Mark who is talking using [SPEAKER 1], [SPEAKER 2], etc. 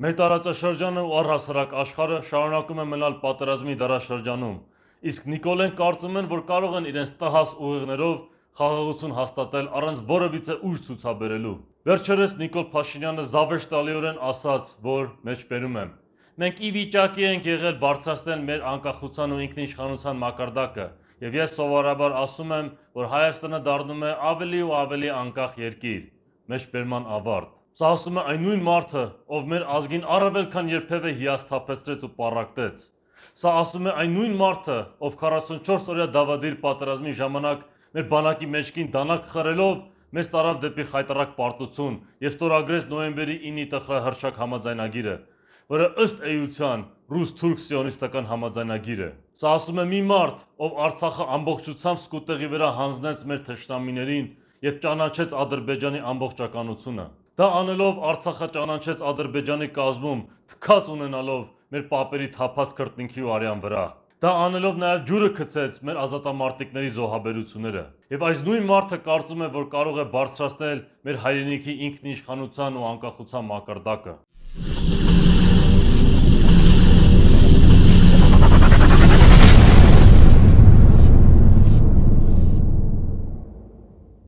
[SPEAKER 1] Մեր տարածաշրջանը ու առհասարակ աշխարհը շարունակում է մնալ պատերազմի դարաշրջանում, իսկ Նիկոլեն կարծում են, որ կարող են իրենց տհաս ուղեղներով խաղաղություն հաստատել առանց որևիցե ուժ ցուցաբերելու։ Վերջերս Նիկոլ Փաշինյանը զավեշտալիորեն ասաց, որ մեջբերում եմ. մենք ի վիճակի ենք եղել բարձրացնել մեր անկախության ու ինքնիշխանության մակարդակը, եւ ես սովորաբար ասում եմ, որ Հայաստանը դառնում է ավելի ու ավելի անկախ երկիր։ Մեջբերման ավարտ։ Սա ասում է այն նույն մարդը, ով մեր ազգին առավել քան երբևէ հիասթափեցրեց ու պառակտեց։ Սա ասում է այն նույն մարդը, ով 44 օրյա դավադիր պատերազմի ժամանակ մեր բանակի մեջքին դանակ խրելով մեզ տարավ դեպի խայտառակ պարտություն եւ ստորագրեց նոյեմբերի 9-ի տխրահռչակ համաձայնագիրը, որը ըստ էության ռուս-թուրք սիոնիստական համաձայնագիր է։ Սա ասում է մի մարդ, ով Արցախը ամբողջությամբ սկուտեղի վրա հանձնեց մեր թշնամիներին եւ ճանաչեց Ադրբեջանի ամբողջականությունը։ Դա անելով Արցախը ճանաչեց Ադրբեջանի կազմում, թքած ունենալով մեր պապերի թափած քրտնինքի ու արյան վրա։ Դա անելով նաև ջուրը գցեց մեր ազատամարտիկների զոհաբերությունները։ Եվ այս նույն մարդը կարծում է, որ կարող է բարձրացնել մեր հայրենիքի ինքնիշխանության ու անկախության մակարդակը։